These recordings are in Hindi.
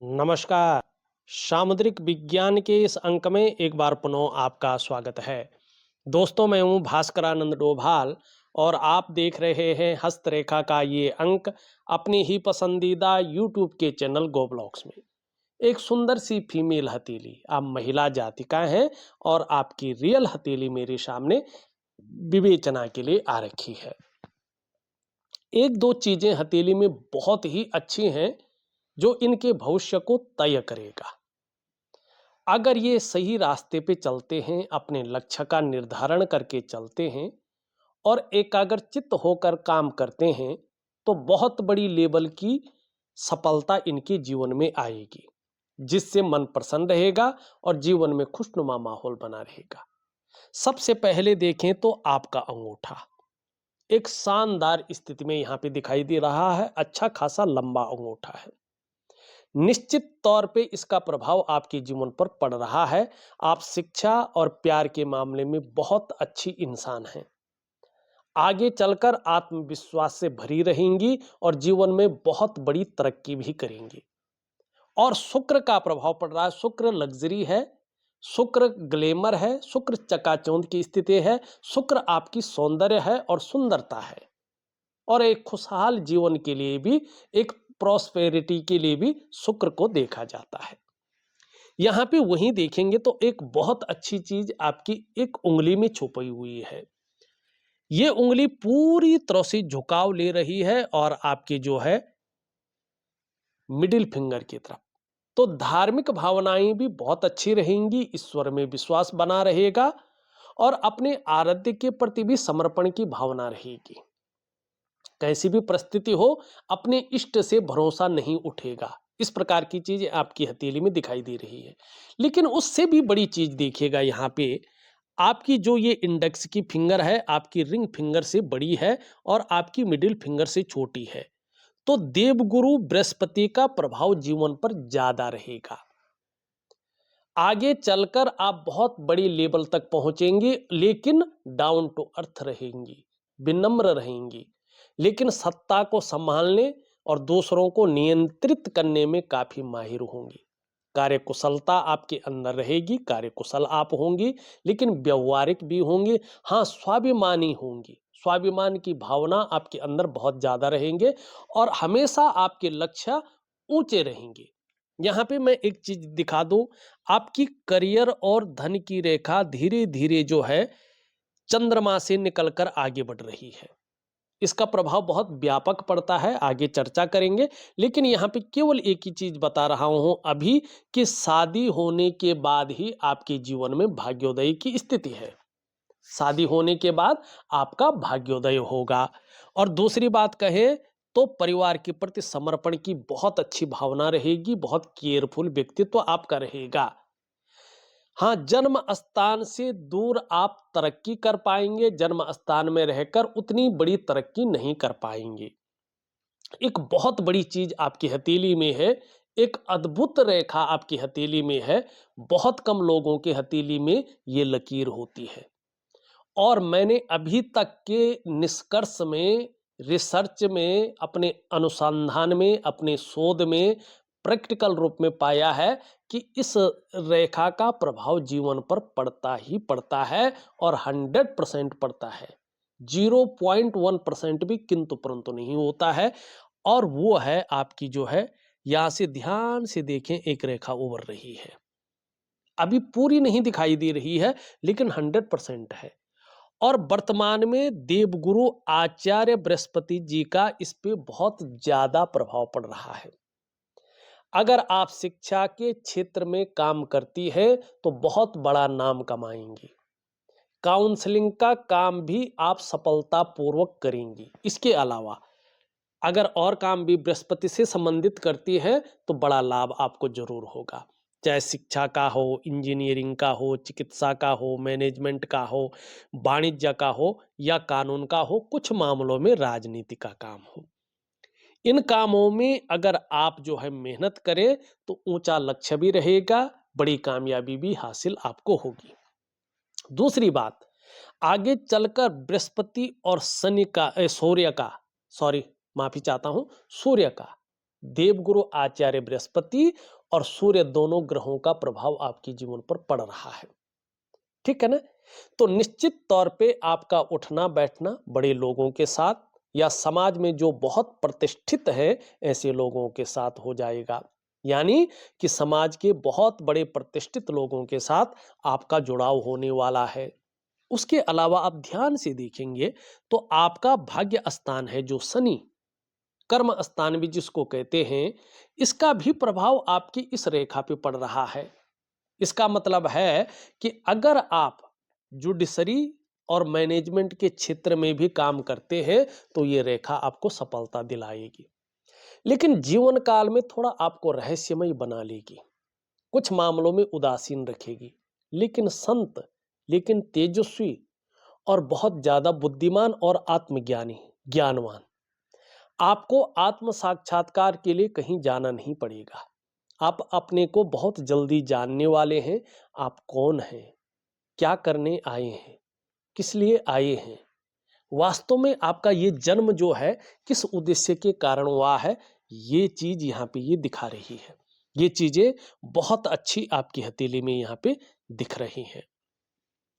नमस्कार। सामुद्रिक विज्ञान के इस अंक में एक बार पुनः आपका स्वागत है। दोस्तों, मैं हूं भास्करानंद डोभाल और आप देख रहे हैं हस्तरेखा का ये अंक अपनी ही पसंदीदा यूट्यूब के चैनल गो ब्लॉग्स में। एक सुंदर सी फीमेल हथेली, आप महिला जातिका हैं और आपकी रियल हथेली मेरे सामने विवेचना के लिए आ रखी है। एक दो चीजें हथेली में बहुत ही अच्छी हैं जो इनके भविष्य को तय करेगा। अगर ये सही रास्ते पे चलते हैं, अपने लक्ष्य का निर्धारण करके चलते हैं और एकाग्रचित्त होकर काम करते हैं, तो बहुत बड़ी लेवल की सफलता इनके जीवन में आएगी, जिससे मन प्रसन्न रहेगा और जीवन में खुशनुमा माहौल बना रहेगा। सबसे पहले देखें तो आपका अंगूठा एक शानदार स्थिति में यहाँ पे दिखाई दे रहा है। अच्छा खासा लंबा अंगूठा है। निश्चित तौर पे इसका प्रभाव आपके जीवन पर पड़ रहा है। आप शिक्षा और प्यार के मामले में बहुत अच्छी इंसान हैं। आगे चलकर आत्मविश्वास से भरी रहेंगी और जीवन में बहुत बड़ी तरक्की भी करेंगी। और शुक्र का प्रभाव पड़ रहा है। शुक्र लग्जरी है, शुक्र ग्लैमर है, शुक्र चकाचौंध की स्थिति है, शुक्र आपकी सौंदर्य है और सुंदरता है। और एक खुशहाल जीवन के लिए भी, एक प्रॉस्पेरिटी के लिए भी शुक्र को देखा जाता है। यहाँ पे वहीं देखेंगे तो एक बहुत अच्छी चीज आपकी एक उंगली में छुपी हुई है। ये उंगली पूरी तरह से झुकाव ले रही है और आपके जो है मिडिल फिंगर की तरफ। तो धार्मिक भावनाएं भी बहुत अच्छी रहेंगी, ईश्वर में विश्वास बना रहेगा और अपने आराध्य के प्रति भी समर्पण की भावना रहेगी। कैसी भी परिस्थिति हो, अपने इष्ट से भरोसा नहीं उठेगा। इस प्रकार की चीज आपकी हथेली में दिखाई दे रही है। लेकिन उससे भी बड़ी चीज देखिएगा, यहाँ पे आपकी जो ये इंडेक्स की फिंगर है, आपकी रिंग फिंगर से बड़ी है और आपकी मिडिल फिंगर से छोटी है। तो देवगुरु बृहस्पति का प्रभाव जीवन पर ज्यादा रहेगा। आगे चलकर आप बहुत बड़ी लेवल तक पहुंचेंगे, लेकिन डाउन टू अर्थ रहेंगी, विनम्र रहेंगी, लेकिन सत्ता को संभालने और दूसरों को नियंत्रित करने में काफी माहिर होंगी। कार्यकुशलता आपके अंदर रहेगी, कार्यकुशल आप होंगी, लेकिन व्यवहारिक भी होंगे। हाँ, स्वाभिमानी होंगी, स्वाभिमान की भावना आपके अंदर बहुत ज्यादा रहेंगे और हमेशा आपके लक्ष्य ऊंचे रहेंगे। यहाँ पे मैं एक चीज दिखा दूं, आपकी करियर और धन की रेखा धीरे धीरे जो है चंद्रमा से निकलकर आगे बढ़ रही है। इसका प्रभाव बहुत व्यापक पड़ता है, आगे चर्चा करेंगे। लेकिन यहाँ पे केवल एक ही चीज बता रहा हूं अभी, कि शादी होने के बाद ही आपके जीवन में भाग्योदय की स्थिति है। शादी होने के बाद आपका भाग्योदय होगा। और दूसरी बात कहें तो परिवार के प्रति समर्पण की बहुत अच्छी भावना रहेगी, बहुत केयरफुल व्यक्तित्व आपका रहेगा। हाँ, जन्म स्थान से दूर आप तरक्की कर पाएंगे, जन्म स्थान में रहकर उतनी बड़ी तरक्की नहीं कर पाएंगे। एक बहुत बड़ी चीज आपकी हथेली में है, एक अद्भुत रेखा आपकी हथेली में है। बहुत कम लोगों के हथेली में ये लकीर होती है और मैंने अभी तक के निष्कर्ष में, रिसर्च में, अपने अनुसंधान में, अपने शोध में प्रैक्टिकल रूप में पाया है कि इस रेखा का प्रभाव जीवन पर पड़ता ही पड़ता है और 100% पड़ता है। 0.1% भी किंतु परंतु नहीं होता है। और वो है आपकी जो है, यहां से ध्यान से देखें, एक रेखा उभर रही है। अभी पूरी नहीं दिखाई दे रही है, लेकिन 100% है। और वर्तमान में देवगुरु आचार्य बृहस्पति जी का इस पे बहुत ज्यादा प्रभाव पड़ रहा है। अगर आप शिक्षा के क्षेत्र में काम करती है तो बहुत बड़ा नाम कमाएंगी। काउंसलिंग का काम भी आप सफलतापूर्वक करेंगी। इसके अलावा अगर और काम भी बृहस्पति से संबंधित करती है तो बड़ा लाभ आपको जरूर होगा। चाहे शिक्षा का हो, इंजीनियरिंग का हो, चिकित्सा का हो, मैनेजमेंट का हो, वाणिज्य का हो या कानून का हो, कुछ मामलों में राजनीति का काम हो। इन कामों में अगर आप जो है मेहनत करें तो ऊंचा लक्ष्य भी रहेगा, बड़ी कामयाबी भी हासिल आपको होगी। दूसरी बात, आगे चलकर बृहस्पति और शनि का सूर्य का, सॉरी माफी चाहता हूं, सूर्य का देवगुरु आचार्य बृहस्पति और सूर्य दोनों ग्रहों का प्रभाव आपके जीवन पर पड़ रहा है। ठीक है ना? तो निश्चित तौर पे आपका उठना बैठना बड़े लोगों के साथ या समाज में जो बहुत प्रतिष्ठित है ऐसे लोगों के साथ हो जाएगा। यानी कि समाज के बहुत बड़े प्रतिष्ठित लोगों के साथ आपका जुड़ाव होने वाला है। उसके अलावा आप ध्यान से देखेंगे तो आपका भाग्य स्थान है जो शनि, कर्म स्थान भी जिसको कहते हैं, इसका भी प्रभाव आपकी इस रेखा पे पड़ रहा है। इसका मतलब है कि अगर आप जुडिशरी और मैनेजमेंट के क्षेत्र में भी काम करते हैं तो ये रेखा आपको सफलता दिलाएगी, लेकिन जीवन काल में थोड़ा आपको रहस्यमय बना लेगी, कुछ मामलों में उदासीन रखेगी, लेकिन संत, लेकिन तेजस्वी और बहुत ज्यादा बुद्धिमान और आत्मज्ञानी, ज्ञानवान। आपको आत्म साक्षात्कार के लिए कहीं जाना नहीं पड़ेगा। आप अपने को बहुत जल्दी जानने वाले हैं। आप कौन हैं, क्या करने आए हैं, किस लिए आए हैं, वास्तव में आपका ये जन्म जो है किस उद्देश्य के कारण हुआ है, ये चीज यहाँ पे ये दिखा रही है। ये चीजें बहुत अच्छी आपकी हथेली में यहाँ पे दिख रही हैं।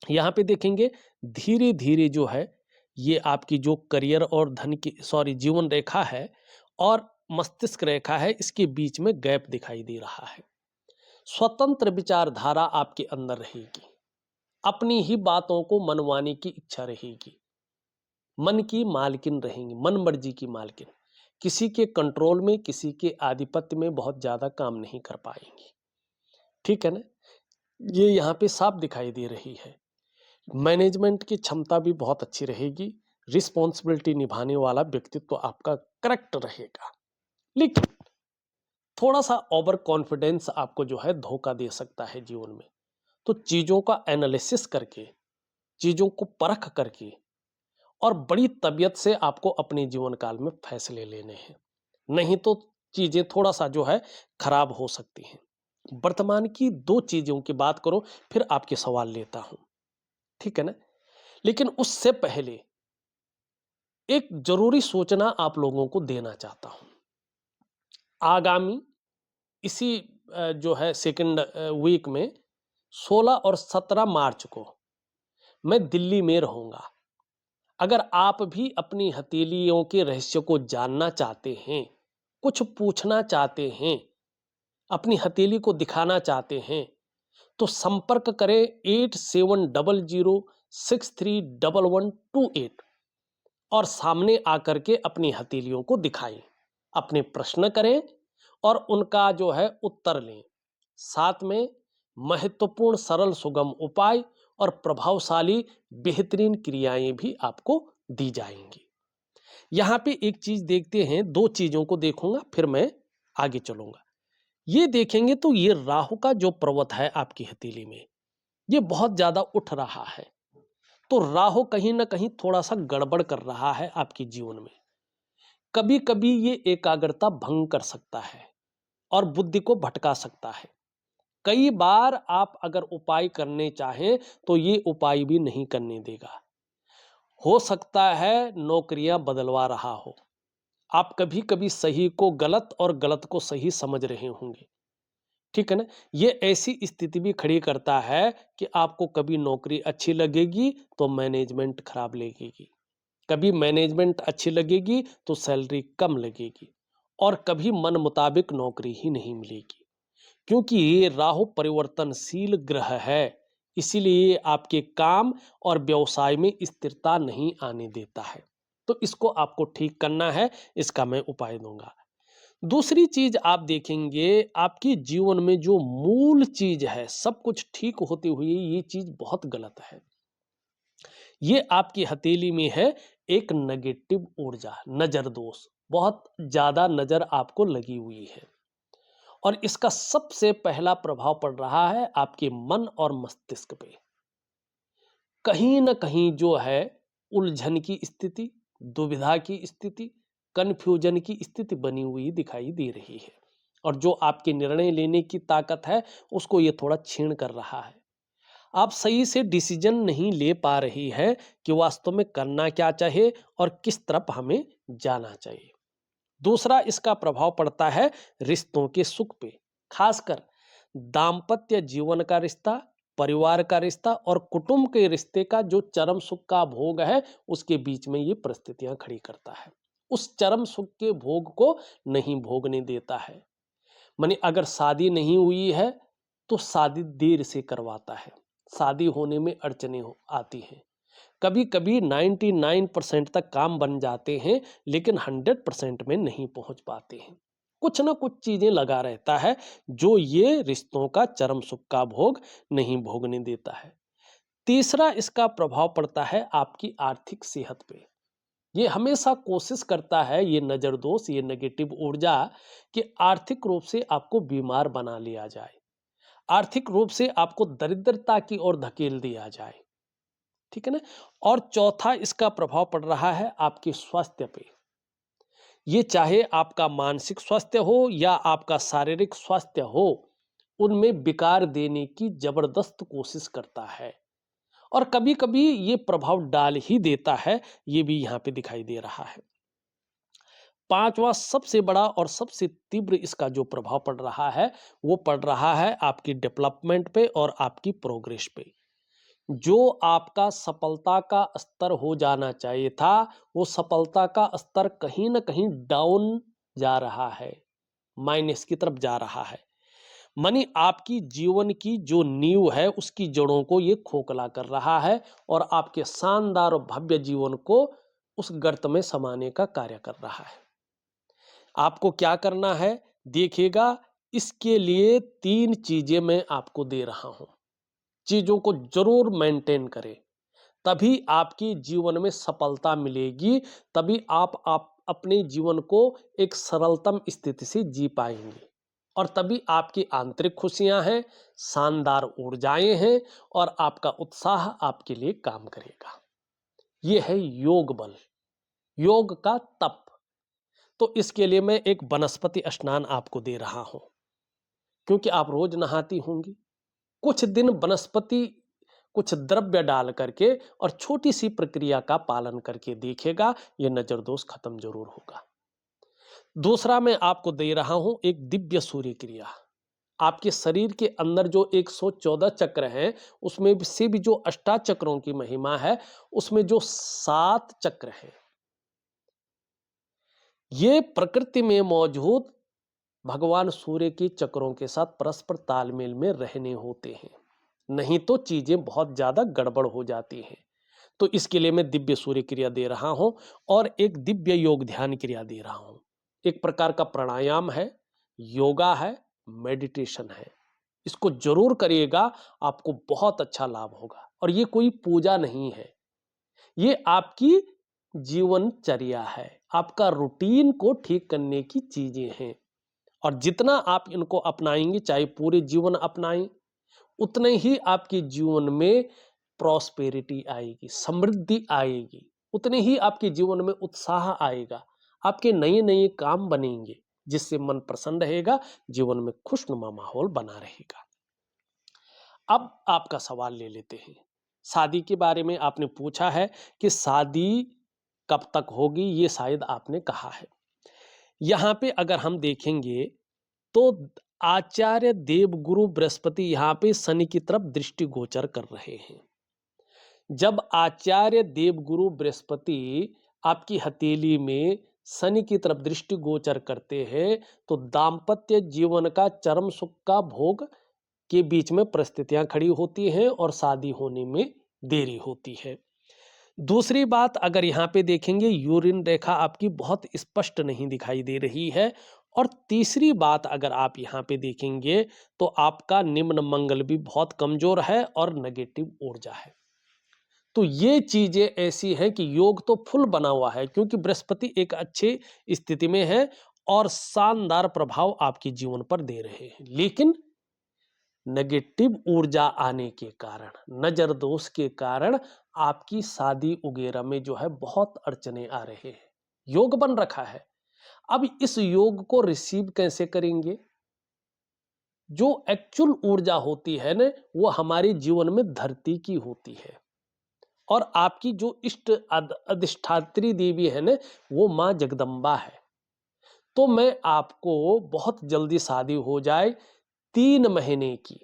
यहाँ पे देखेंगे धीरे धीरे जो है ये आपकी जो करियर और धन की जीवन रेखा है और मस्तिष्क रेखा है, इसके बीच में गैप दिखाई दे रहा है। स्वतंत्र विचारधारा आपके अंदर रहेगी, अपनी ही बातों को मनवाने की इच्छा रहेगी, मन की मालकिन रहेंगी, मन मर्जी की मालकिन, किसी के कंट्रोल में, किसी के आधिपत्य में बहुत ज्यादा काम नहीं कर पाएंगी। ठीक है ना? ये यहाँ पे साफ दिखाई दे रही है। मैनेजमेंट की क्षमता भी बहुत अच्छी रहेगी, रिस्पॉन्सिबिलिटी निभाने वाला व्यक्तित्व आपका करेक्ट रहेगा, लेकिन थोड़ा सा ओवर कॉन्फिडेंस आपको जो है धोखा दे सकता है जीवन में। तो चीजों का एनालिसिस करके, चीजों को परख करके और बड़ी तबीयत से आपको अपने जीवन काल में फैसले लेने हैं, नहीं तो चीजें थोड़ा सा जो है खराब हो सकती हैं। वर्तमान की दो चीजों की बात करो, फिर आपके सवाल लेता हूं। ठीक है ना? लेकिन उससे पहले एक जरूरी सूचना आप लोगों को देना चाहता हूं। आगामी इसी जो है सेकंड वीक में 16 और 17 मार्च को मैं दिल्ली में रहूंगा। अगर आप भी अपनी हथेलियों के रहस्य को जानना चाहते हैं, कुछ पूछना चाहते हैं, अपनी हथेली को दिखाना चाहते हैं, तो संपर्क करें 8700631128 और सामने आकर के अपनी हथेलियों को दिखाएं, अपने प्रश्न करें और उनका जो है उत्तर लें। साथ में महत्वपूर्ण सरल सुगम उपाय और प्रभावशाली बेहतरीन क्रियाएं भी आपको दी जाएंगी। यहां पे एक चीज देखते हैं, दो चीजों को देखूंगा फिर मैं आगे चलूंगा। ये देखेंगे तो ये राहु का जो पर्वत है आपकी हथेली में, ये बहुत ज्यादा उठ रहा है। तो राहु कहीं ना कहीं थोड़ा सा गड़बड़ कर रहा है आपके जीवन में। कभी कभी ये एकाग्रता भंग कर सकता है और बुद्धि को भटका सकता है। कई बार आप अगर उपाय करने चाहें तो ये उपाय भी नहीं करने देगा। हो सकता है नौकरियां बदलवा रहा हो, आप कभी कभी सही को गलत और गलत को सही समझ रहे होंगे। ठीक है ना? ये ऐसी स्थिति भी खड़ी करता है कि आपको कभी नौकरी अच्छी लगेगी तो मैनेजमेंट खराब लगेगी, कभी मैनेजमेंट अच्छी लगेगी तो सैलरी कम लगेगी, और कभी मन मुताबिक नौकरी ही नहीं मिलेगी। क्योंकि ये राहु परिवर्तनशील ग्रह है, इसीलिए आपके काम और व्यवसाय में स्थिरता नहीं आने देता है। तो इसको आपको ठीक करना है, इसका मैं उपाय दूंगा। दूसरी चीज आप देखेंगे, आपके जीवन में जो मूल चीज है, सब कुछ ठीक होते हुए ये चीज बहुत गलत है। ये आपकी हथेली में है एक नेगेटिव ऊर्जा, नजर दोष, बहुत ज्यादा नजर आपको लगी हुई है और इसका सबसे पहला प्रभाव पड़ रहा है आपके मन और मस्तिष्क पे। कहीं ना कहीं जो है उलझन की स्थिति, दुविधा की स्थिति, कंफ्यूजन की स्थिति बनी हुई दिखाई दे रही है और जो आपके निर्णय लेने की ताकत है उसको ये थोड़ा छीन कर रहा है। आप सही से डिसीजन नहीं ले पा रही है कि वास्तव में करना क्या चाहिए और किस तरफ हमें जाना चाहिए। दूसरा इसका प्रभाव पड़ता है रिश्तों के सुख पे, खासकर दाम्पत्य जीवन का रिश्ता, परिवार का रिश्ता और कुटुंब के रिश्ते का जो चरम सुख का भोग है, उसके बीच में ये परिस्थितियां खड़ी करता है। उस चरम सुख के भोग को नहीं भोगने देता है। मानी अगर शादी नहीं हुई है तो शादी देर से करवाता है, शादी होने में अड़चने आती हैं। कभी कभी 99% तक काम बन जाते हैं, लेकिन 100% में नहीं पहुंच पाते हैं। कुछ ना कुछ चीजें लगा रहता है जो ये रिश्तों का चरम सुख का भोग नहीं भोगने देता है। तीसरा इसका प्रभाव पड़ता है आपकी आर्थिक सेहत पे। ये हमेशा कोशिश करता है, ये नजर दोष, ये नेगेटिव ऊर्जा, कि आर्थिक रूप से आपको बीमार बना लिया जाए, आर्थिक रूप से आपको दरिद्रता की ओर धकेल दिया जाए। ठीक है ना। और चौथा इसका प्रभाव पड़ रहा है आपके स्वास्थ्य पे। ये चाहे आपका मानसिक स्वास्थ्य हो या आपका शारीरिक स्वास्थ्य हो, उनमें विकार देने की जबरदस्त कोशिश करता है और कभी कभी ये प्रभाव डाल ही देता है। ये भी यहां पे दिखाई दे रहा है। पांचवा सबसे बड़ा और सबसे तीव्र इसका जो प्रभाव पड़ रहा है, वो पड़ रहा है आपकी डेवलपमेंट पे और आपकी प्रोग्रेस पे। जो आपका सफलता का स्तर हो जाना चाहिए था, वो सफलता का स्तर कहीं ना कहीं डाउन जा रहा है, माइनस की तरफ जा रहा है। मानी आपकी जीवन की जो नींव है, उसकी जड़ों को ये खोखला कर रहा है और आपके शानदार और भव्य जीवन को उस गर्त में समाने का कार्य कर रहा है। आपको क्या करना है देखिएगा, इसके लिए 3 चीजें मैं आपको दे रहा हूं। चीजों को जरूर मेंटेन करें, तभी आपकी जीवन में सफलता मिलेगी, तभी आप अपने जीवन को एक सरलतम स्थिति से जी पाएंगे और तभी आपकी आंतरिक खुशियां हैं, शानदार ऊर्जाएं हैं और आपका उत्साह आपके लिए काम करेगा। यह है योग बल, योग का तप। तो इसके लिए मैं एक वनस्पति स्नान आपको दे रहा हूं, क्योंकि आप रोज नहाती होंगी। कुछ दिन वनस्पति कुछ द्रव्य डाल करके और छोटी सी प्रक्रिया का पालन करके देखिएगा, यह नजर दोष खत्म जरूर होगा। दूसरा मैं आपको दे रहा हूं एक दिव्य सूर्य क्रिया। आपके शरीर के अंदर जो 114 चक्र हैं, उसमें से भी जो अष्टाचक्रों की महिमा है, उसमें जो 7 चक्र हैं, ये प्रकृति में मौजूद भगवान सूर्य के चक्रों के साथ परस्पर तालमेल में रहने होते हैं, नहीं तो चीजें बहुत ज्यादा गड़बड़ हो जाती हैं। तो इसके लिए मैं दिव्य सूर्य क्रिया दे रहा हूं और एक दिव्य योग ध्यान क्रिया दे रहा हूं। एक प्रकार का प्राणायाम है, योगा है, मेडिटेशन है। इसको जरूर करिएगा, आपको बहुत अच्छा लाभ होगा। और ये कोई पूजा नहीं है, ये आपकी जीवनचर्या है, आपका रूटीन को ठीक करने की चीजें हैं। और जितना आप इनको अपनाएंगे, चाहे पूरे जीवन अपनाएं, उतने ही आपके जीवन में प्रॉस्पेरिटी आएगी, समृद्धि आएगी, उतने ही आपके जीवन में उत्साह आएगा, आपके नए नए काम बनेंगे, जिससे मन प्रसन्न रहेगा, जीवन में खुशनुमा माहौल बना रहेगा। अब आपका सवाल ले लेते हैं। शादी के बारे में आपने पूछा है कि शादी कब तक होगी, ये शायद आपने कहा है। यहां पे अगर हम देखेंगे तो आचार्य देवगुरु बृहस्पति यहां पे शनि की तरफ दृष्टि गोचर कर रहे हैं। जब आचार्य देवगुरु बृहस्पति आपकी हथेली में शनि की तरफ दृष्टि गोचर करते हैं, तो दाम्पत्य जीवन का चरम सुख का भोग के बीच में परिस्थितियां खड़ी होती हैं और शादी होने में देरी होती है। दूसरी बात, अगर यहाँ पे देखेंगे, यूरिन रेखा आपकी बहुत स्पष्ट नहीं दिखाई दे रही है। और तीसरी बात, अगर आप यहाँ पे देखेंगे तो आपका निम्न मंगल भी बहुत कमजोर है और नेगेटिव ऊर्जा है। तो ये चीजें ऐसी हैं कि योग तो फुल बना हुआ है, क्योंकि बृहस्पति एक अच्छी स्थिति में है और शानदार प्रभाव आपके जीवन पर दे रहे हैं, लेकिन नेगेटिव ऊर्जा आने के कारण, नजर दोष के कारण आपकी शादी वगैरह में जो है बहुत अड़चने आ रहे हैं। योग बन रखा है, अब इस योग को रिसीव कैसे करेंगे? जो एक्चुअल ऊर्जा होती है ना, वो हमारे जीवन में धरती की होती है और आपकी जो इष्ट अधिष्ठात्री देवी है ना, वो माँ जगदम्बा है। तो मैं आपको बहुत जल्दी शादी हो जाए 3 महीने की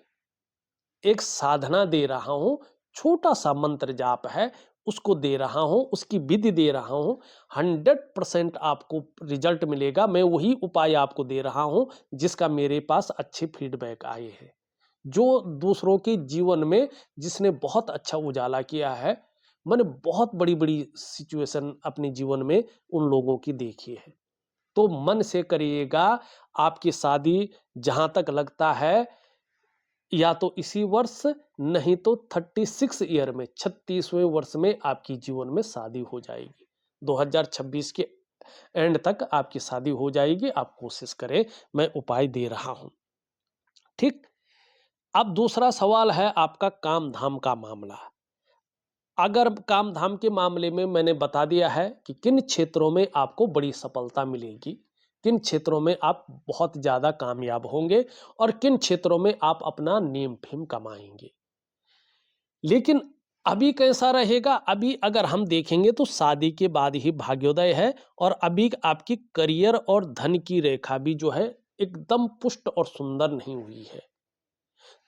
एक साधना दे रहा हूं। छोटा सा मंत्र जाप है, उसको दे रहा हूं, उसकी विधि दे रहा हूं। 100% आपको रिजल्ट मिलेगा। मैं वही उपाय आपको दे रहा हूं जिसका मेरे पास अच्छे फीडबैक आए हैं, जो दूसरों के जीवन में जिसने बहुत अच्छा उजाला किया है। मैंने बहुत बड़ी बड़ी सिचुएशन अपने जीवन में उन लोगों की देखी है। तो मन से करिएगा, आपकी शादी जहां तक लगता है या तो इसी वर्ष, नहीं तो 36 ईयर में 36वें वर्ष में आपकी जीवन में शादी हो जाएगी। 2026 के एंड तक आपकी शादी हो जाएगी। आप कोशिश करें, मैं उपाय दे रहा हूं। ठीक। अब दूसरा सवाल है आपका काम धाम का मामला। अगर काम धाम के मामले में मैंने बता दिया है कि किन क्षेत्रों में आपको बड़ी सफलता मिलेगी, किन क्षेत्रों में आप बहुत ज्यादा कामयाब होंगे और किन क्षेत्रों में आप अपना नेम फेम कमाएंगे। लेकिन अभी कैसा रहेगा? अभी अगर हम देखेंगे तो शादी के बाद ही भाग्योदय है और अभी आपकी करियर और धन की रेखा भी जो है एकदम पुष्ट और सुंदर नहीं हुई है।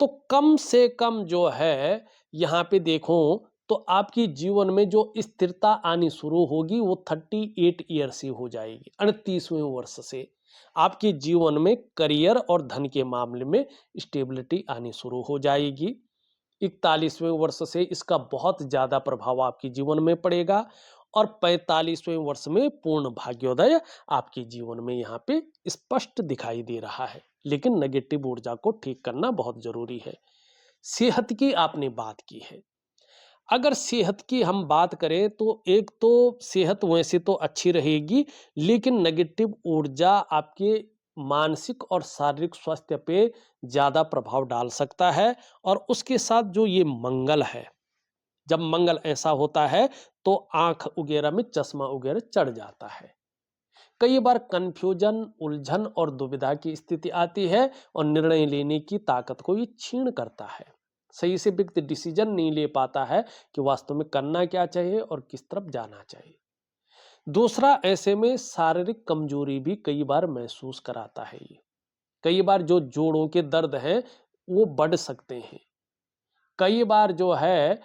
तो कम से कम जो है यहाँ पे देखो तो आपकी जीवन में जो स्थिरता आनी शुरू होगी वो 38 ईयर से हो जाएगी। 38वें वर्ष से आपके जीवन में करियर और धन के मामले में स्टेबिलिटी आनी शुरू हो जाएगी। 41वें वर्ष से इसका बहुत ज्यादा प्रभाव आपके जीवन में पड़ेगा और 45वें वर्ष में पूर्ण भाग्योदय आपके जीवन में यहाँ पे स्पष्ट दिखाई दे रहा है। लेकिन नेगेटिव ऊर्जा को ठीक करना बहुत जरूरी है। सेहत की आपने बात की है। अगर सेहत की हम बात करें तो एक तो सेहत वैसे तो अच्छी रहेगी, लेकिन नेगेटिव ऊर्जा आपके मानसिक और शारीरिक स्वास्थ्य पे ज्यादा प्रभाव डाल सकता है। और उसके साथ जो ये मंगल है, जब मंगल ऐसा होता है तो आंख वगैरह में चश्मा वगैरह चढ़ जाता है। कई बार कंफ्यूजन, उलझन और दुविधा की स्थिति आती है और निर्णय लेने की ताकत को ये छीन करता है। सही से व्यक्ति डिसीजन नहीं ले पाता है कि वास्तव में करना क्या चाहिए और किस तरफ जाना चाहिए। दूसरा, ऐसे में शारीरिक कमजोरी भी कई बार महसूस कराता है ये। कई बार जो जोड़ों के दर्द हैं वो बढ़ सकते हैं। कई बार जो है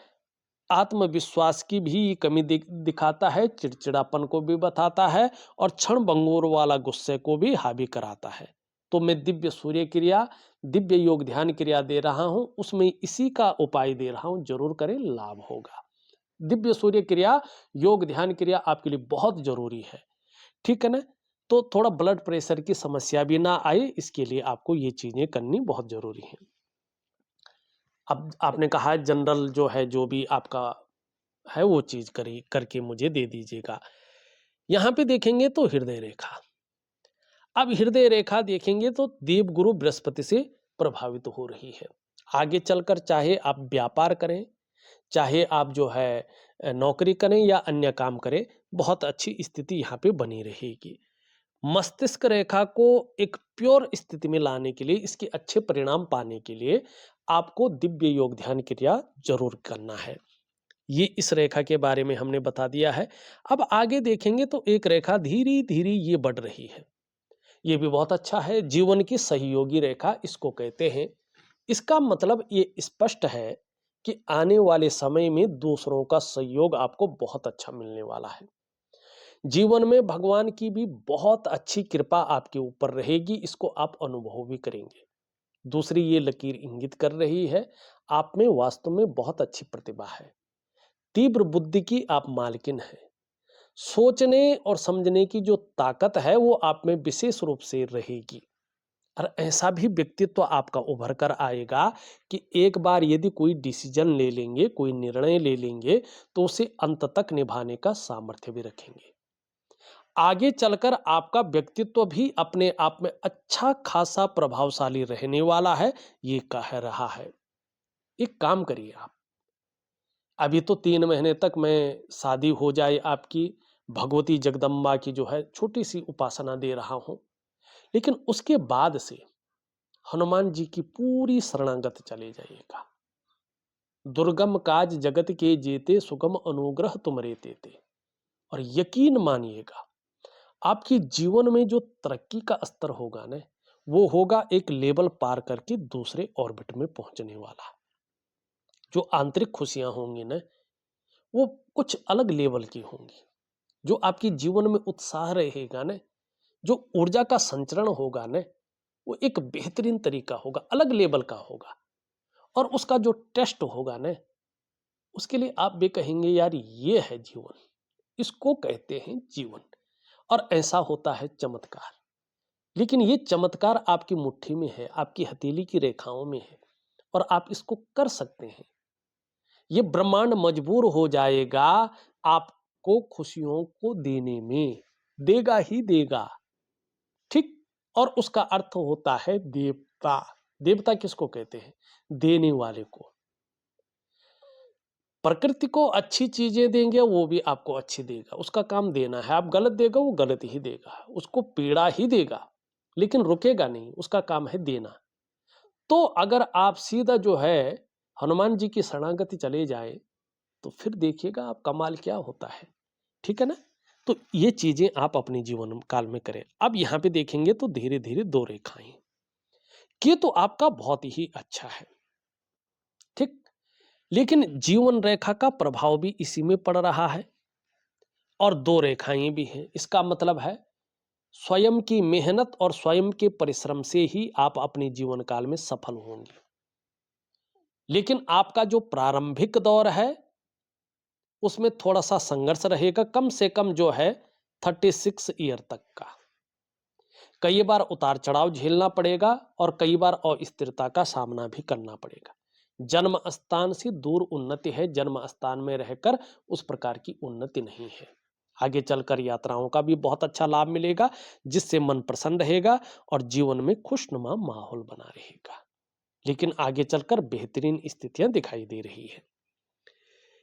आत्मविश्वास की भी कमी दिखाता है, चिड़चिड़ापन को भी बताता है और क्षण भंगुर वाला गुस्से को भी हावी कराता है। तो मैं दिव्य सूर्य क्रिया, दिव्य योग ध्यान क्रिया दे रहा हूं, उसमें इसी का उपाय दे रहा हूं, जरूर करें, लाभ होगा। दिव्य सूर्य क्रिया, योग ध्यान क्रिया आपके लिए बहुत जरूरी है। ठीक है ना? तो थोड़ा ब्लड प्रेशर की समस्या भी ना आए, इसके लिए आपको ये चीजें करनी बहुत जरूरी है। अब आपने कहा जनरल जो है, जो भी आपका है वो चीज करी करके मुझे दे दीजिएगा। यहाँ पे देखेंगे तो हृदय रेखा। अब हृदय रेखा देखेंगे तो देवगुरु बृहस्पति से प्रभावित हो रही है। आगे चलकर चाहे आप व्यापार करें, चाहे आप जो है नौकरी करें या अन्य काम करें, बहुत अच्छी स्थिति यहाँ पे बनी रहेगी। मस्तिष्क रेखा को एक प्योर स्थिति में लाने के लिए, इसके अच्छे परिणाम पाने के लिए आपको दिव्य योग ध्यान क्रिया जरूर करना है। ये इस रेखा के बारे में हमने बता दिया है। अब आगे देखेंगे तो एक रेखा धीरे धीरे ये बढ़ रही है। ये भी बहुत अच्छा है, जीवन की सहयोगी रेखा इसको कहते हैं। इसका मतलब ये स्पष्ट है कि आने वाले समय में दूसरों का सहयोग आपको बहुत अच्छा मिलने वाला है। जीवन में भगवान की भी बहुत अच्छी कृपा आपके ऊपर रहेगी, इसको आप अनुभव भी करेंगे। दूसरी ये लकीर इंगित कर रही है, आप में वास्तव में बहुत अच्छी प्रतिभा है। तीव्र बुद्धि की आप मालकिन हैं। सोचने और समझने की जो ताकत है वो आप में विशेष रूप से रहेगी। और ऐसा भी व्यक्तित्व आपका उभर कर आएगा कि एक बार यदि कोई डिसीजन ले लेंगे, कोई निर्णय ले लेंगे, तो उसे अंत तक निभाने का सामर्थ्य भी रखेंगे। आगे चलकर आपका व्यक्तित्व भी अपने आप में अच्छा खासा प्रभावशाली रहने वाला है, ये कह रहा है। एक काम करिए आप, अभी तो 3 महीने तक मैं शादी हो जाए आपकी, भगवती जगदम्बा की जो है छोटी सी उपासना दे रहा हूं। लेकिन उसके बाद से हनुमान जी की पूरी शरणागत चले जाइएगा। दुर्गम काज जगत के जेते, सुगम अनुग्रह तुमरे तेते। और यकीन मानिएगा, आपकी जीवन में जो तरक्की का स्तर होगा ना, वो होगा एक लेवल पार करके दूसरे ऑर्बिट में पहुंचने वाला। जो आंतरिक खुशियां होंगी ना, वो कुछ अलग लेवल की होंगी। जो आपकी जीवन में उत्साह रहेगा ना, जो ऊर्जा का संचरण होगा ना, वो एक बेहतरीन तरीका होगा, अलग लेवल का होगा। और उसका जो टेस्ट होगा ना, उसके लिए आप भी कहेंगे यार ये है जीवन, इसको कहते हैं जीवन। और ऐसा होता है चमत्कार। लेकिन ये चमत्कार आपकी मुट्ठी में है, आपकी हथेली की रेखाओं में है, और आप इसको कर सकते हैं। ये ब्रह्मांड मजबूर हो जाएगा आपको खुशियों को देने में, देगा ही देगा। ठीक। और उसका अर्थ होता है देवता। देवता किसको कहते हैं? देने वाले को। प्रकृति को अच्छी चीजें देंगे, वो भी आपको अच्छी देगा, उसका काम देना है। आप गलत देगा, वो गलत ही देगा, उसको पीड़ा ही देगा, लेकिन रुकेगा नहीं, उसका काम है देना। तो अगर आप सीधा जो है हनुमान जी की शरणागति चले जाए, तो फिर देखिएगा आप कमाल क्या होता है। ठीक है ना? तो ये चीजें आप अपने जीवन काल में करें। अब यहां पे देखेंगे तो धीरे धीरे दो रेखाएं, ये तो आपका बहुत ही अच्छा है। ठीक। लेकिन जीवन रेखा का प्रभाव भी इसी में पड़ रहा है, और दो रेखाएं भी हैं। इसका मतलब है स्वयं की मेहनत और स्वयं के परिश्रम से ही आप अपने जीवन काल में सफल होंगे। लेकिन आपका जो प्रारंभिक दौर है, उसमें थोड़ा सा संघर्ष रहेगा, कम से कम जो है 36 ईयर तक का। कई बार उतार चढ़ाव झेलना पड़ेगा, और कई बार अस्थिरता का सामना भी करना पड़ेगा। जन्म स्थान से दूर उन्नति है, जन्म स्थान में रहकर उस प्रकार की उन्नति नहीं है। आगे चलकर यात्राओं का भी बहुत अच्छा लाभ मिलेगा, जिससे मन प्रसन्न रहेगा और जीवन में खुशनुमा माहौल बना रहेगा। लेकिन आगे चलकर बेहतरीन स्थितियां दिखाई दे रही है।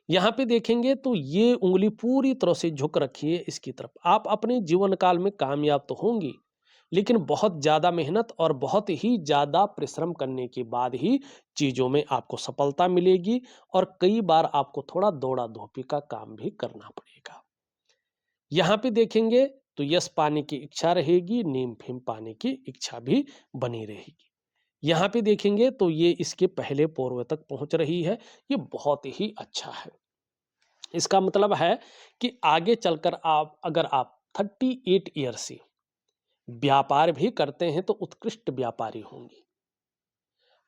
यहां पे देखेंगे तो ये उंगली पूरी तरह से झुक रखी है इसकी तरफ। आप अपने जीवन काल में कामयाब तो होंगी, लेकिन बहुत ज्यादा मेहनत और बहुत ही ज्यादा परिश्रम करने के बाद ही चीजों में आपको सफलता मिलेगी, और कई बार आपको थोड़ा दौड़ा धोपी का काम भी करना पड़ेगा। यहां पे देखेंगे तो यश पाने की इच्छा रहेगी, नीम फिम पाने की इच्छा भी बनी रहेगी। यहां पे देखेंगे तो ये इसके पहले पूर्व तक पहुंच रही है, ये बहुत ही अच्छा है। इसका मतलब है कि आगे चलकर आप, अगर आप 38 ईयर से व्यापार भी करते हैं, तो उत्कृष्ट व्यापारी होंगे।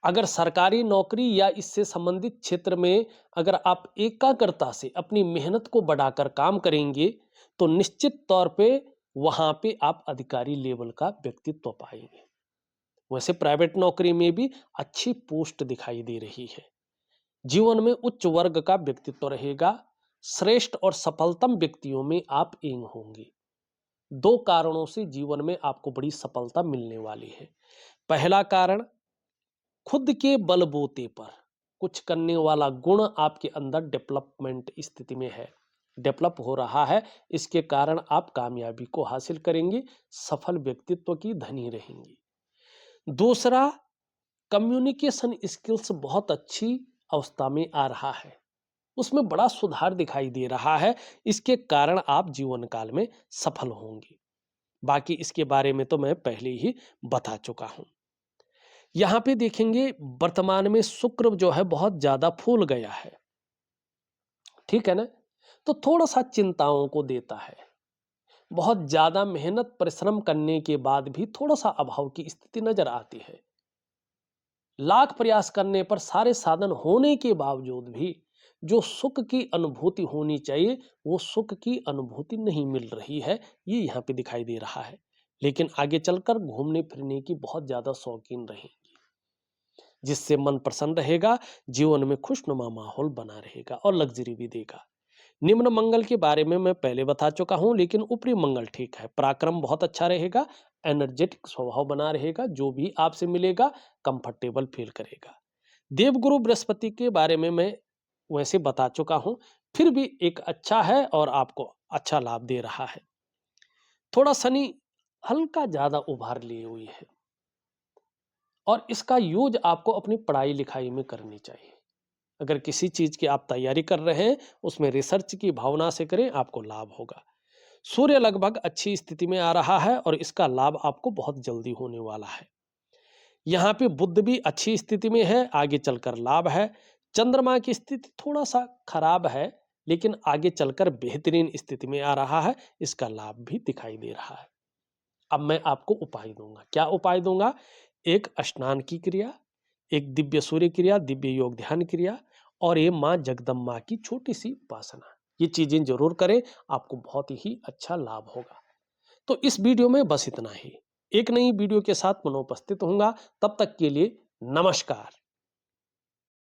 अगर सरकारी नौकरी या इससे संबंधित क्षेत्र में अगर आप एकाग्रता से अपनी मेहनत को बढ़ाकर काम करेंगे, तो निश्चित तौर पे वहां पे आप अधिकारी लेवल का व्यक्तित्व पाएंगे। वैसे प्राइवेट नौकरी में भी अच्छी पोस्ट दिखाई दे रही है। जीवन में उच्च वर्ग का व्यक्तित्व रहेगा, श्रेष्ठ और सफलतम व्यक्तियों में आप एक होंगे। दो कारणों से जीवन में आपको बड़ी सफलता मिलने वाली है। पहला कारण, खुद के बलबूते पर कुछ करने वाला गुण आपके अंदर डेवलपमेंट स्थिति में है, डेवलप हो रहा है। इसके कारण आप कामयाबी को हासिल करेंगे, सफल व्यक्तित्व की धनी रहेंगे। दूसरा, कम्युनिकेशन स्किल्स बहुत अच्छी अवस्था में आ रहा है, उसमें बड़ा सुधार दिखाई दे रहा है। इसके कारण आप जीवन काल में सफल होंगे। बाकी इसके बारे में तो मैं पहले ही बता चुका हूं। यहां पे देखेंगे वर्तमान में शुक्र जो है बहुत ज्यादा फूल गया है। ठीक है ना? तो थोड़ा सा चिंताओं को देता है। बहुत ज्यादा मेहनत परिश्रम करने के बाद भी थोड़ा सा अभाव की स्थिति नजर आती है। लाख प्रयास करने पर, सारे साधन होने के बावजूद भी जो सुख की अनुभूति होनी चाहिए, वो सुख की अनुभूति नहीं मिल रही है, ये यहाँ पे दिखाई दे रहा है। लेकिन आगे चलकर घूमने फिरने की बहुत ज्यादा शौकीन रहेंगी, जिससे मन प्रसन्न रहेगा, जीवन में खुशनुमा माहौल बना रहेगा और लग्जरी भी देगा। निम्न मंगल के बारे में मैं पहले बता चुका हूं, लेकिन ऊपरी मंगल ठीक है। पराक्रम बहुत अच्छा रहेगा, एनर्जेटिक स्वभाव बना रहेगा, जो भी आपसे मिलेगा कंफर्टेबल फील करेगा। देवगुरु बृहस्पति के बारे में मैं वैसे बता चुका हूं, फिर भी एक अच्छा है और आपको अच्छा लाभ दे रहा है। थोड़ा शनि हल्का ज्यादा उभार लिए हुई है, और इसका यूज आपको अपनी पढ़ाई लिखाई में करनी चाहिए। अगर किसी चीज की आप तैयारी कर रहे हैं, उसमें रिसर्च की भावना से करें, आपको लाभ होगा। सूर्य लगभग अच्छी स्थिति में आ रहा है और इसका लाभ आपको बहुत जल्दी होने वाला है। यहाँ पे बुध भी अच्छी स्थिति में है, आगे चलकर लाभ है। चंद्रमा की स्थिति थोड़ा सा खराब है, लेकिन आगे चलकर बेहतरीन स्थिति में आ रहा है, इसका लाभ भी दिखाई दे रहा है। अब मैं आपको उपाय दूंगा। क्या उपाय दूंगा? एक स्नान की क्रिया, एक दिव्य सूर्य क्रिया, दिव्य योग ध्यान क्रिया और ये माँ जगदम्बा की छोटी सी उपासना। ये चीजें जरूर करें, आपको बहुत ही अच्छा लाभ होगा। तो इस वीडियो में बस इतना ही। एक नई वीडियो के साथ पुनः उपस्थित होऊंगा। तब तक के लिए नमस्कार।